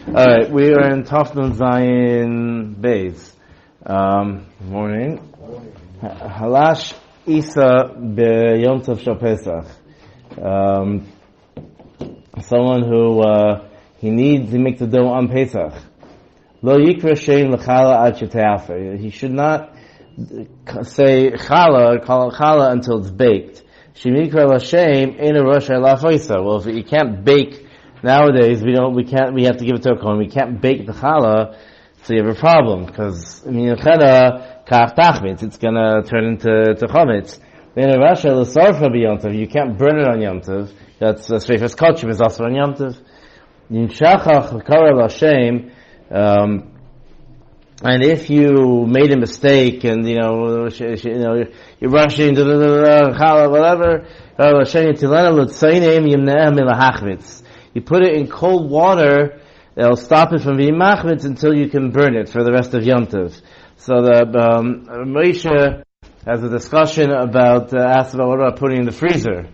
Alright, we are in Tafnun Zayin Beis. Morning. Halash Isa be Yom Tov Shal Pesach. Someone who he makes the dough on Pesach. Lo yikra shein l'chala ad sheteafer. He should not say chala, call it chala until it's baked. Shemikra l'shem ein a rosh ha'lafoisa. Well, if you can't bake nowadays, we have to give it to a kohen. We can't bake the challah, so you have a problem, because, kaf tachmitz, it's gonna turn into chometz. Then a rasha l'sarfa b'yom you can't burn it on Yom Tov. That's Shreifas Kotchev is also on Yom Tov. Yimshachach l'kara l'shem, and if you made a mistake, and, you're rushing, challah, whatever, you put it in cold water, it'll stop it from being machmitz until you can burn it for the rest of Yom Tov. So the Moshe has a discussion about, asks about what about putting it in the freezer.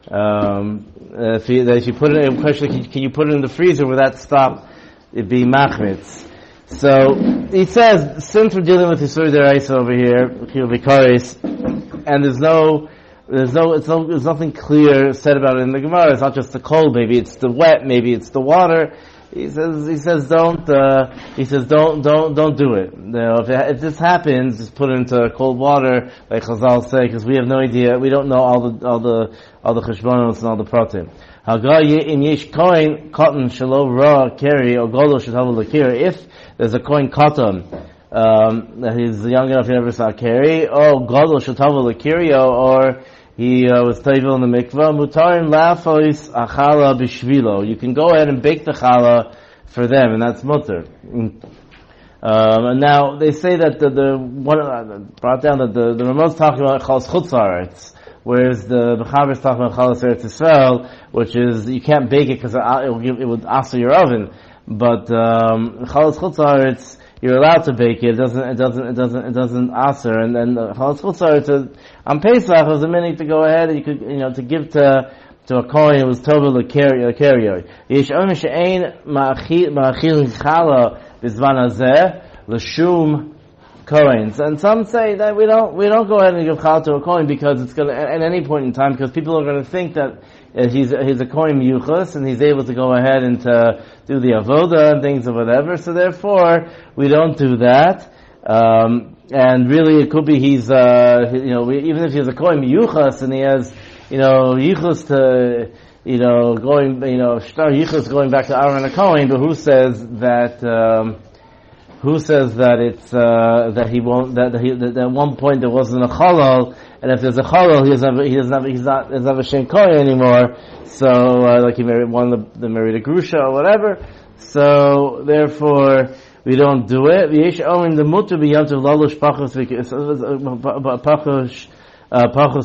If you put it in question, can you put it in the freezer without that stop it being machmitz? So he says, since we're dealing with the Yisur Deraisa over here, and there's nothing clear said about it in the Gemara. It's not just the cold, maybe it's the wet, maybe it's the water. He says don't do it. If this happens, just put it into cold water, like Chazal say, because we have no idea, we don't know all the cheshbonos and all the pratim. If there's a kohen katan, that he's young enough he never saw carry, gadol shetava l'kirio, or he was tayvil in the mikvah, mutarim lafois achala b'shvilo. You can go ahead and bake the challah for them, and that's mutter. And now they say that the one brought down that the Ramah's talking about chalas chutzaretz, whereas the Mechaber is talking about chalas eretz Yisrael, which is you can't bake it because it would answer your oven. But chalas chutzaretz, you're allowed to bake it. It doesn't answer. And then chalas chutzaretz on Pesach was a minute to go ahead and you could to give to a kohen. It was tovel l'keriyot. Yesh omer she'ein ma'achil chala b'zman hazeh l'shum kohen. And some say that we don't go ahead and give chala to a kohen because it's going to at any point in time, because people are going to think that he's a kohen miyuchas and he's able to go ahead and to do the avoda and things or whatever. So therefore, we don't do that. And really, it could be he's even if he's a kohen miyuchas and he has yichus to yichus going back to Aaron and a kohen, but who says that it's that he won't that at one point there wasn't a chalal, and if there's a chalal he's not a shem kohen anymore. So like he married married a grusha or whatever. So therefore we don't do it. V'yesh omin the mutter b'yom tov lalosh pachos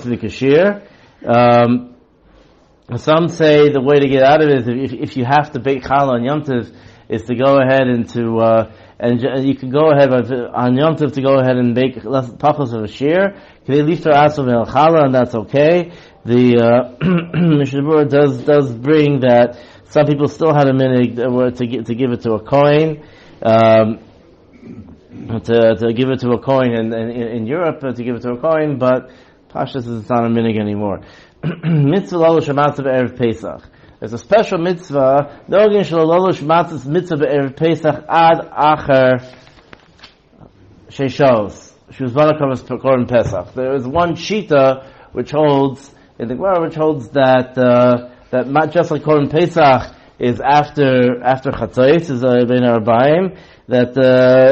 v'kashir. Some say the way to get out of it is if you have to bake challah on Yom Tov is to go ahead and and you can go ahead on Yom Tov to go ahead and bake pachos of a shear. They leave their asav el challah, and that's okay. The Mishnah Berurah does bring that some people still had a minute to give it to a kohen, to give it to a kohen in Europe, to give it to a kohen, but Pashas is not a minig anymore. Mitzvah lalosh matzah be'erev Pesach. There's a special mitzvah. Nogin shel lalosh matzah mitzvah be'erev Pesach ad acher sheishos. She was one of Korban Pesach. There is one shita which holds in the Gemara, which holds that just like Korban Pesach is after Chatzos is ben Arbaim, that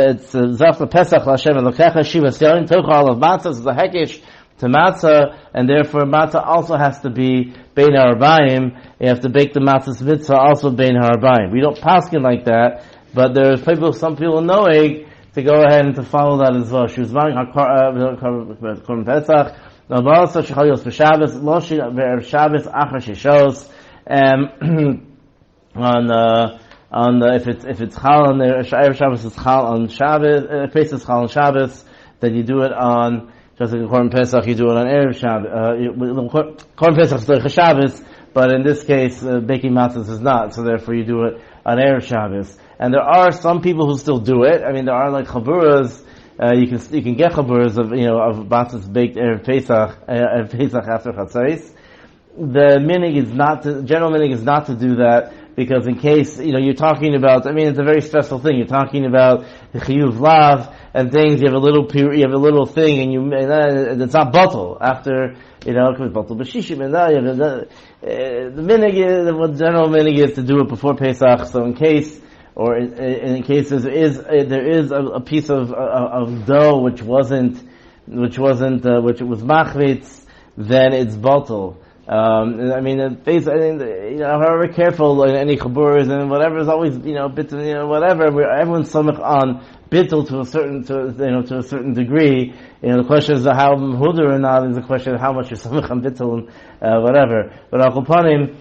it's Zafla Pesach Lashem Elokecha Shivas Yomi Tochal of Matza is a hekesh to Matza, and therefore Matza also has to be Bein Ha'arbaim. You have to bake the Matza's mitzvah also Bein Ha'arbaim. We don't paskin like that, but there's some people knowing to go ahead and to follow that as well. She was buying Korban Pesach. No, also Shechalios b'Shabbos, Loshi be'erev Shabbos achar shishos. If it's Chal on Erev Shabbos is Chal on Shabbos, Pesach Chal on Shabbos, then you do it on Just like Korban Pesach, you do it on Erev Shabbos. Korban Pesach is like Shabbos, but in this case, baking matzahs is not. So therefore, you do it on Erev Shabbos. And there are some people who still do it. I mean, there are like chaburas. You can get chaburas of matzahs baked Erev Pesach after Chatzos. The general minig is not to do that, because in case, you're talking about, it's a very special thing. You're talking about the chiyuv lav and things. You have a little thing, and it's not bottle after, it could be bottle b'shishim, and the minig is, the general minig is to do it before Pesach. So in case there is a piece of dough which was machvitz, then it's bottle. However careful in any chaburas and whatever is always, bittul, whatever. Everyone's samech on bittul to a certain degree. The question is how huder or not is the question of how much you're samech on bittul and whatever. But al kopanim,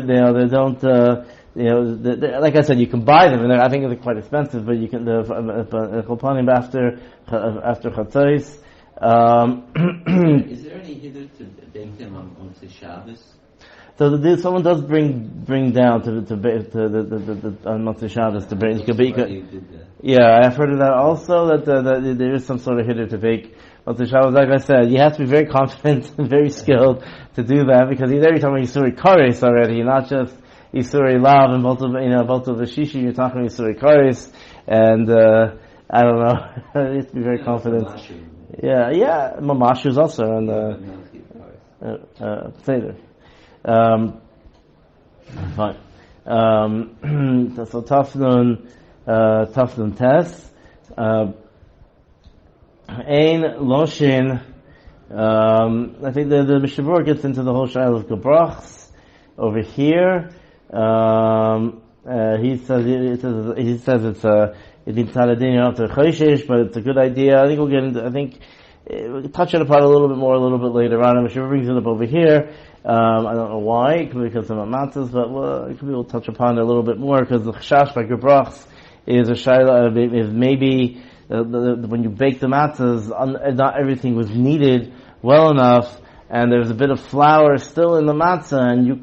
they don't. Like I said, you can buy them, and I think they're quite expensive. But you can al kopanim after chatzos. Is there any hither to bake them on the Shabbos? So someone does bring down to on Matza Shabbos to bring. Yeah, I've heard of that also. That there is some sort of hither to bake Matza Shabbos. Like I said, you have to be very confident and very skilled to do that, because you're talking about Yisuri Kares already. You're not just Yisuri Lav and both of the Shishi. You're talking about Yisuri Kares, and I don't know. You have to be very confident. Yeah, Mamash is also on the Seder. Fine. So Tafnun Tes. Ein Loshin. I think the Mishabur gets into the whole shaila of Gebrachs over here. He says it's after Choshesh, but it's a good idea. I think we'll touch it upon a little bit later on. I'm sure brings it up over here. I don't know why. It could be because of matzahs, but we'll touch upon it a little bit more, because the chashash by gebrachs is a shayla. Is maybe when you bake the matzahs, not everything was kneaded well enough, and there's a bit of flour still in the matzah, and you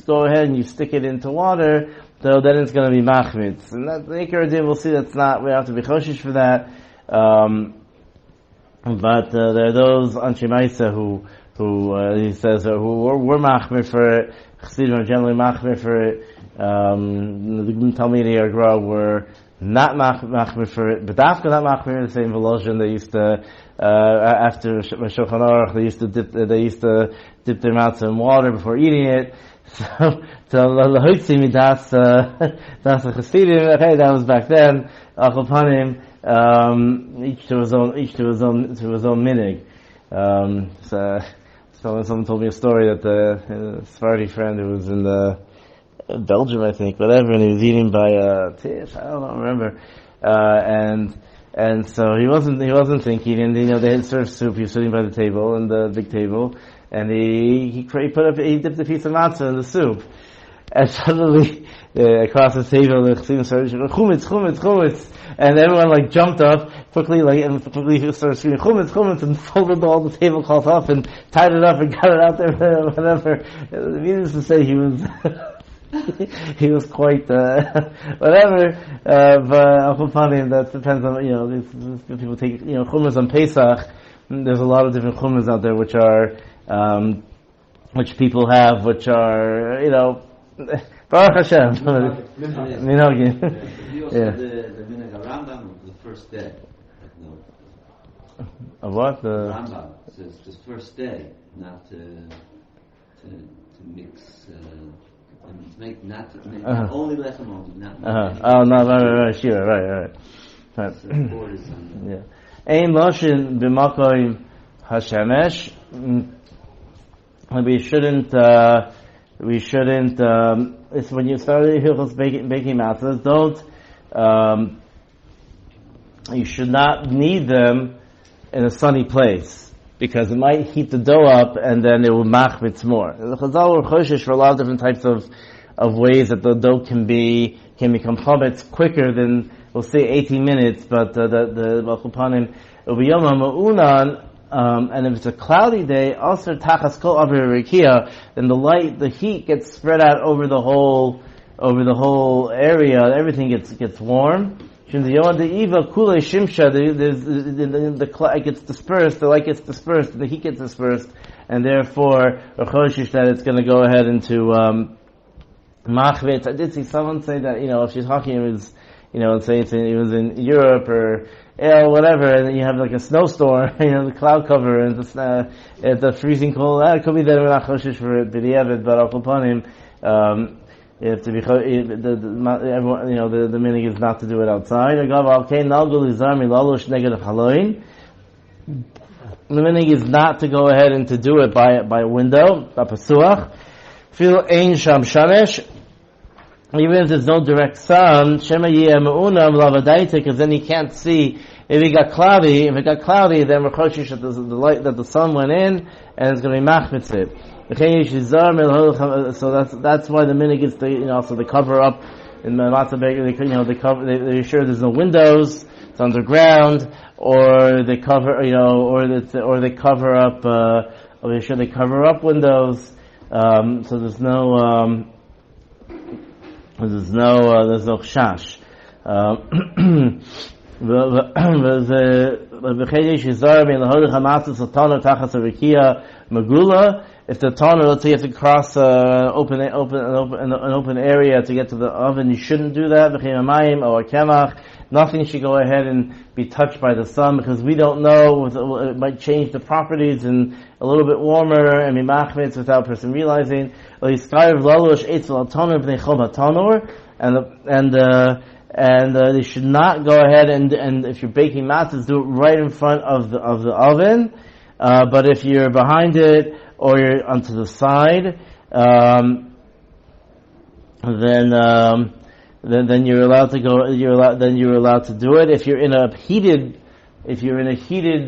go ahead and you stick it into water. So then it's going to be machmitz, and that the Ikar Din, we'll see that's not. We have to be choshish for that. But there are those Anshe Maisa who he says who were machmir for it. Chassidim are generally machmir for it. The Talmidei Agra were not machmir for it, but after not machmir, the same Volozhin, they used to after Shulchan Aruch, they used to dip their mouths in water before eating it. So lahoitzi midas das chassidim. Okay, that was back then. Achapanim, each to his own minig. So someone told me a story that the Sephardi friend who was in Belgium, I think, whatever, and he was eating by Tish. I don't remember. And so he wasn't thinking, and they had served soup. He was sitting by the table, in the big table, and he dipped a piece of matzah in the soup, and suddenly across the table the chassidim started shouting chumitz, and everyone jumped up quickly started screaming chumitz, and folded all the tablecloth up and tied it up and got it out there, whatever. Needless to say, he was he was quite whatever. But that depends on people take chumras on Pesach. There's a lot of different chumras out there which are which people have, which are Baruch Hashem. Minhagim. Yeah. The minhag Rambam of the first day. Of what? The Rambam says the first day, not to mix. Only lechem only, not. Oh no, right, sure, right. Yeah. Ein loshin b'makoim hashemesh. We shouldn't. It's when you start hilchos baking matzahs. You should not knead them in a sunny place, because it might heat the dough up and then it will machmitz more. The Chazal were choshesh for a lot of different types of ways that the dough can be can become chametz quicker than, we'll say 18 minutes, but the Balchupanim, Ubiyoma Ma'unan, and if it's a cloudy day, also tachas kol aver rekia, then the heat gets spread out over the whole area. Everything gets warm. The light gets dispersed, the heat gets dispersed, and therefore Rechoshish that it's going to go ahead into machvetz. I did see someone say that if she's talking, it was say it was in Europe or whatever, and you have like a snowstorm, the cloud cover, and it's a freezing cold. It could be that we're not choshish for it, but upon him, you have to be everyone, the minig is not to do it outside. The minig is not to go ahead and to do it by a window, b'pasuach. Feel ein sham shamesh. Even if there's no direct sun, shema yeh me'unam lavadaita, because then you can't see. If it got cloudy, then we're choshish that the light, that the sun went in, and it's going to be machmitzit. So that's why the minig is so they cover up in the Matza bakery. They're sure there's no windows, it's underground, or they cover or they cover up, or they're sure they cover up windows. So there's no chash. If the toner, let's say you have to cross an open area to get to the oven, you shouldn't do that. Nothing should go ahead and be touched by the sun, because we don't know, it might change the properties and a little bit warmer and be machmetz without a person realizing. And they should not go ahead and if you're baking matzahs, do it right in front of the oven. But if you're behind it or you're onto the side, then you're allowed to go. You're allowed to do it. If you're in a heated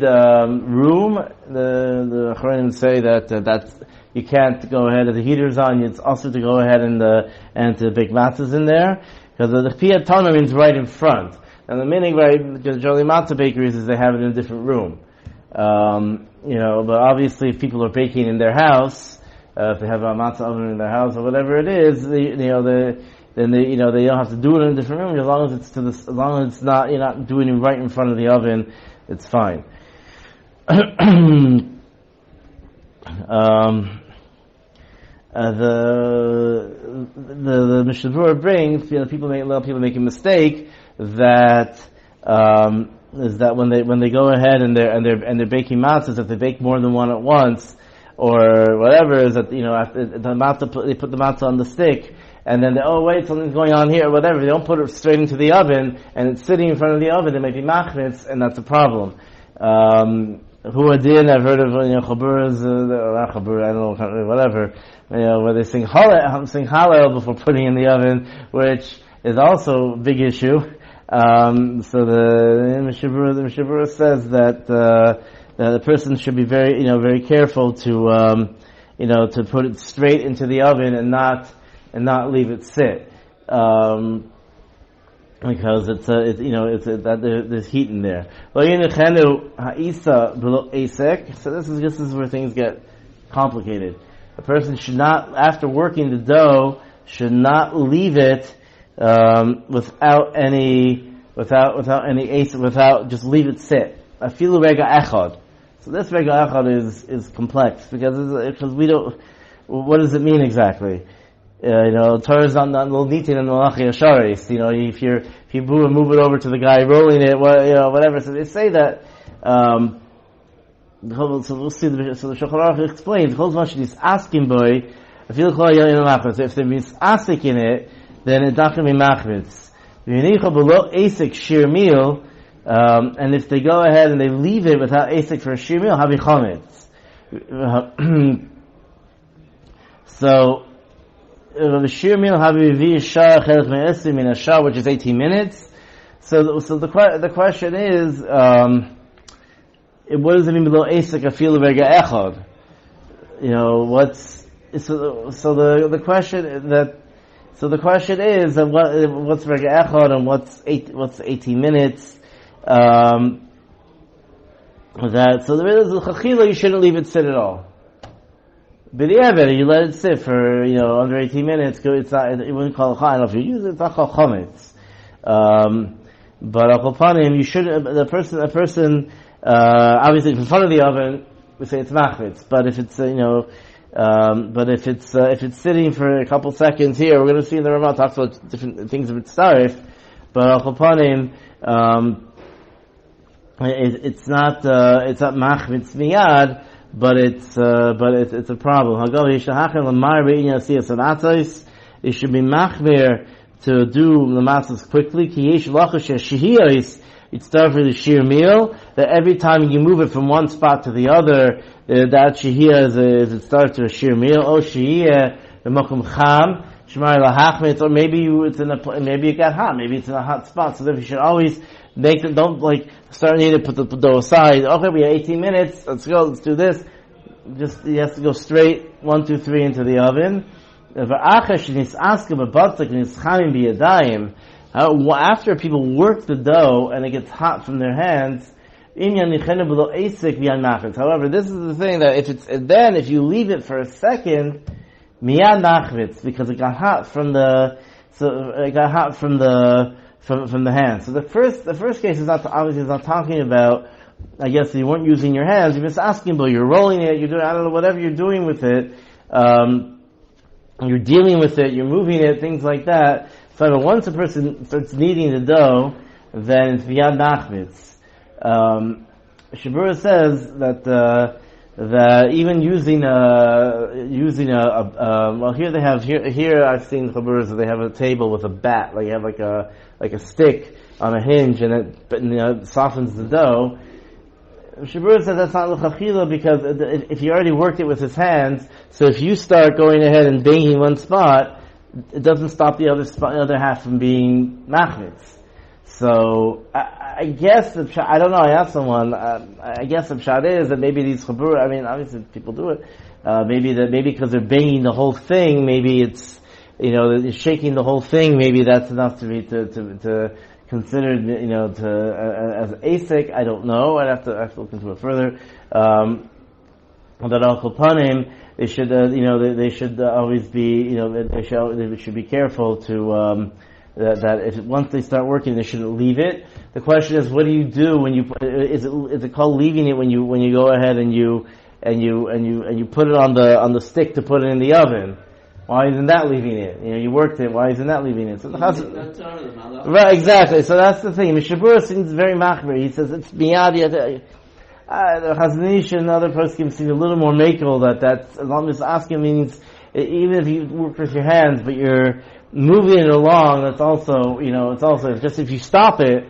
room, the Achronim say that's you can't go ahead. If the heater's on, it's also to go ahead and to bake matzahs in there, because the piyat tana means right in front. And the meaning by the Jolly Matzah bakeries is they have it in a different room. But obviously if people are baking in their house, if they have a matzah oven in their house or whatever it is, then they don't have to do it in a different room. As long as it's not, you're not doing it right in front of the oven, it's fine. The Mishnah Berurah brings, a lot of people make a mistake that is that when they go ahead and they're baking matzahs, if they bake more than one at once or whatever, is that after the matzah they put the matzah on the stick and then wait, something's going on here or whatever, they don't put it straight into the oven and it's sitting in front of the oven, it might be machmitz, and that's a problem. Huadin, I've heard of chaburas, not chabur, I don't know, whatever, where they sing Hallel before putting in the oven, which is also a big issue. So the Mishnah Berurah says that the person should be very careful to put it straight into the oven and not leave it sit, because there's heat in there. So this is where things get complicated. A person should not, after working the dough, should not leave it without just leave it sit. Afilu rega echad. So this rega echad is complex because we don't. What does it mean exactly? Torah is not nitin and malachi yasharis. If you move it over to the guy rolling it, whatever. So they say that. So we'll see. So the Shulchan Aruch explains. Is asking boy. If they're misasik in it, then it's not going to be machmitz. And if they go ahead and they leave it without asik for a shir meal, havi chametz. So the shir meal havi v'yishar chelik me'esim min hashar, which is 18 minutes. So the question is, what does it mean below asik afil vega echad? The question that So the question is, what's Rega Echad and what's 18 minutes? So there is a Chachila, you shouldn't leave it sit at all. But yeah, you let it sit for, under 18 minutes, it's not, it wouldn't call it Chaim. If you use it, it's not called Chometz. But Al Panim, you should, a person, obviously in front of the oven, we say it's machmitz. But if it's, if it's sitting for a couple seconds here, we're going to see in the Ramah talks about different things of its starif. But Al Panim, it's not machmitz miyad, but it's a problem. It should be machmir to do the matzahs quickly. It's start for the sheer meal, that every time you move it from one spot to the other, that shehiyah is it starts to a sheer meal. Oh, shehiyah, the makom cham, shemar lahachmet, or maybe maybe it got hot, maybe it's in a hot spot, so then you should always make it, don't start needing to put the dough aside. Okay, we have 18 minutes, let's go, let's do this. Just, you have to go straight, 1, 2, 3 into the oven. After people work the dough and it gets hot from their hands, however, this is the thing that if you leave it for a second, miyad nachvitz, because it got hot from the hand. So the first case is obviously not talking about, I guess you weren't using your hands, you're just asking, but you're rolling it, you're doing, I don't know, whatever you're doing with it, you're dealing with it, you're moving it, things like that. So once a person starts kneading the dough, then it's miyad nachvitz. Shabura says that even using well, here they have here I've seen chaburas that they have a table with a bat, like you have like a stick on a hinge, and it softens the dough. Shabura says that's not l'chachila, because if he already worked it with his hands, so if you start going ahead and banging one spot, it doesn't stop the other half from being machmitz. So I guess I don't know. I asked someone. I guess the pshat is that maybe these chabura. I mean, obviously people do it. Maybe because they're banging the whole thing. Maybe it's they're shaking the whole thing. Maybe that's enough to be to considered as asik. I don't know. I have to look into it further. But al kulpanim, they should they should always be they should be careful to. That if once they start working, they shouldn't leave it. The question is, what do you do when you is it called leaving it when you go ahead and you put it on the stick to put it in the oven? Why isn't that leaving it? You worked it. Why isn't that leaving it? So right, exactly. So that's the thing. Mishabura seems very machmir. He says it's miyad. The Chazanish and other poskim seem a little more makel that's as long as asking means even if you work with your hands, but you're moving it along, that's also, it's also, just if you stop it,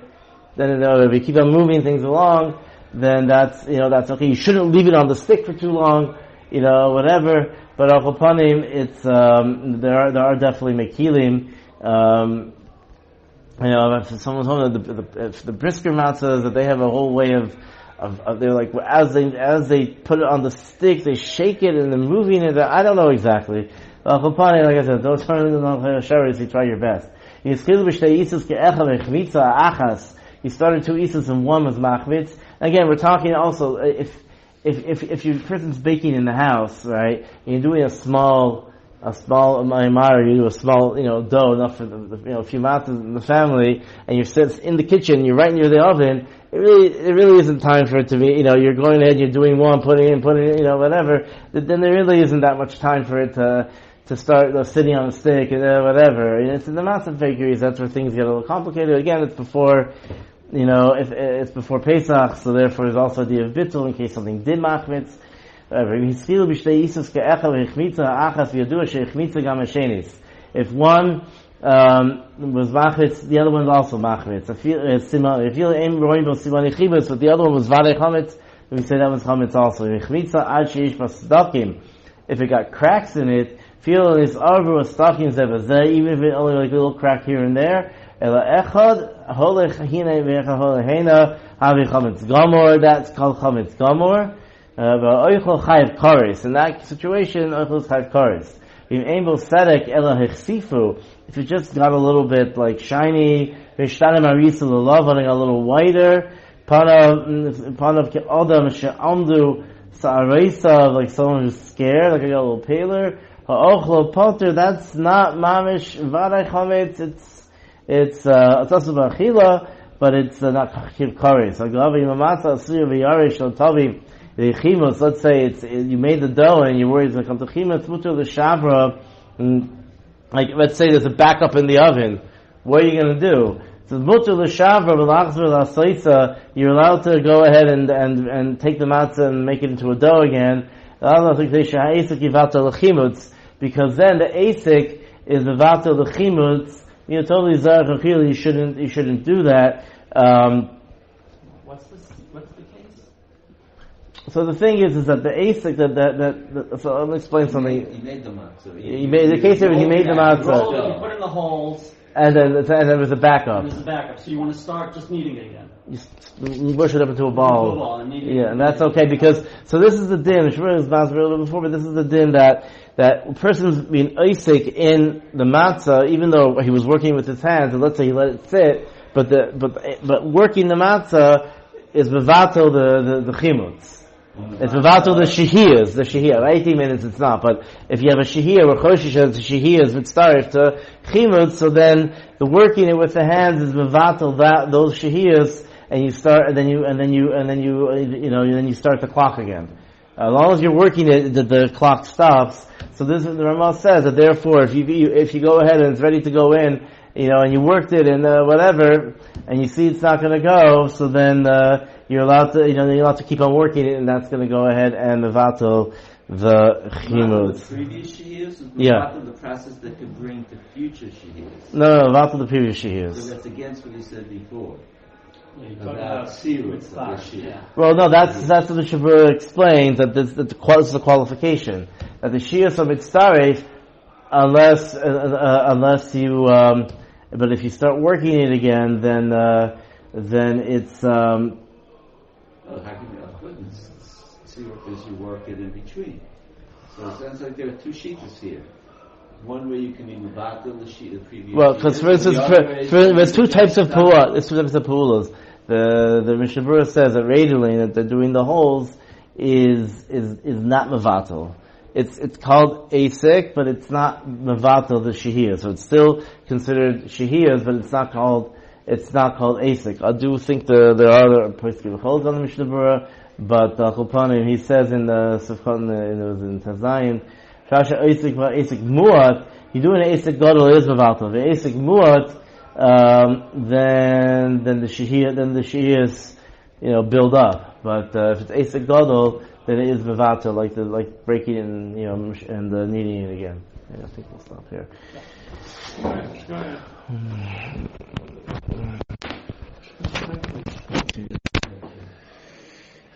then, if you keep on moving things along, then that's okay. You shouldn't leave it on the stick for too long, whatever. But al panim, it's, there are definitely mekilim. If someone told me if the brisker matzahs, that they have a whole way of they're like, as they put it on the stick, they shake it and they're moving it. I don't know exactly. Like I said, don't turn it on sharis, you try your best. You started 2 isas and 1 was machmitz. Again, we're talking also, if your person's baking in the house, right, and you're doing a small ma'amar, you do a small, dough, enough for a few matzahs in the family, and you're sitting in the kitchen, you're right near the oven, it really isn't time for it to be, you're going ahead, you're doing one, putting it, whatever, then there really isn't that much time for it to start sitting on a stick, whatever. It's in the massive bakeries, that's where things get a little complicated. Again, it's before, if it's before Pesach, so therefore there's also the bittul in case something did machmitz. If one was machmitz, the other one's also machmitz. But the other one was vadei chametz, we say that was chametz also. If it got cracks in it, feel this arbor was stockings even if it only like a little crack here and there. That's called chametz gamor. In that situation, oichel chayav kares. If it just got a little bit like shiny, running a little whiter, like someone who's scared, like I got a little paler. That's not mamish vaday chametz. It's also b'achila, but it's not kares. Let's say you made the dough and you're worried it's going to come to chima. It's mutter l'shavra. Like let's say there's a backup in the oven. What are you going to do? So mutter l'shavra v'lachzor l'asaysa. You're allowed to go ahead and take the matzah and make it into a dough again. Because then the asik is the vatal l'chimutz. Totally zarech achil. You shouldn't do that. What's the case? So the thing is that the asik so let me explain something. He made the matzah. He made the case here. He made the matzah, You put in the holes, and then there was a backup. there's a backup. So you want to start just kneading it again. You push it up into a ball. And kneading Yeah, and that's okay because so this is the din. Shmuel was matzah a little bit before, but this is the din that a person's being asik in the matzah, even though he was working with his hands, and let's say he let it sit, but working the matzah is mevatel the chimutz. It's mevatel the shehiyas, 18 minutes it's not, but if you have a shehiyah where choshish has a shehiyah is mitzaref to chimutz, so then the working it with the hands is mevatel those shehiyas, and you start, and then you start the clock again. As long as you're working it, the clock stops. So this is the Ramah says that therefore, if you go ahead and it's ready to go in, and you worked it and whatever, and you see it's not going to go, so then you're allowed to keep on working it, and that's going to go ahead and mevatel the chimutz. The previous shehiyas, Yeah. the process that could bring to future shehiyas. No, mevatel the previous shehiyas. So that's against what he said before. Yeah, you talk About about sirut with of stocks, the shehiyah. yeah. Well, no, that's what the Shabbat explains that this is the qualification that the shehiyas are mitzaref unless you but if you start working it again, then it's Well, how can you couldn't see what as you work it in between? So it sounds like there are two sheetas here. One where you can be mevatel the sheet of previous. well, because for instance, there's two types of pu'ulah. There's two types of pu'ulas. The Mishnah Berurah says that radially that they're doing the holes is not mevatel. It's called asik, but it's not mevatel the shehiyah. So it's still considered shehiyahs, but it's not called asik. I do think there are other poskim holds on the Mishnah Berurah, but Chulpanim he says in the Sifchat in Tazayin, Shasha asik muat. You do an asik gadol is mevatel. The asik muat, then the shehiyahs build up. But if it's asik gadol, then it is mevatel, like breaking it and kneading it again. I think we'll stop here.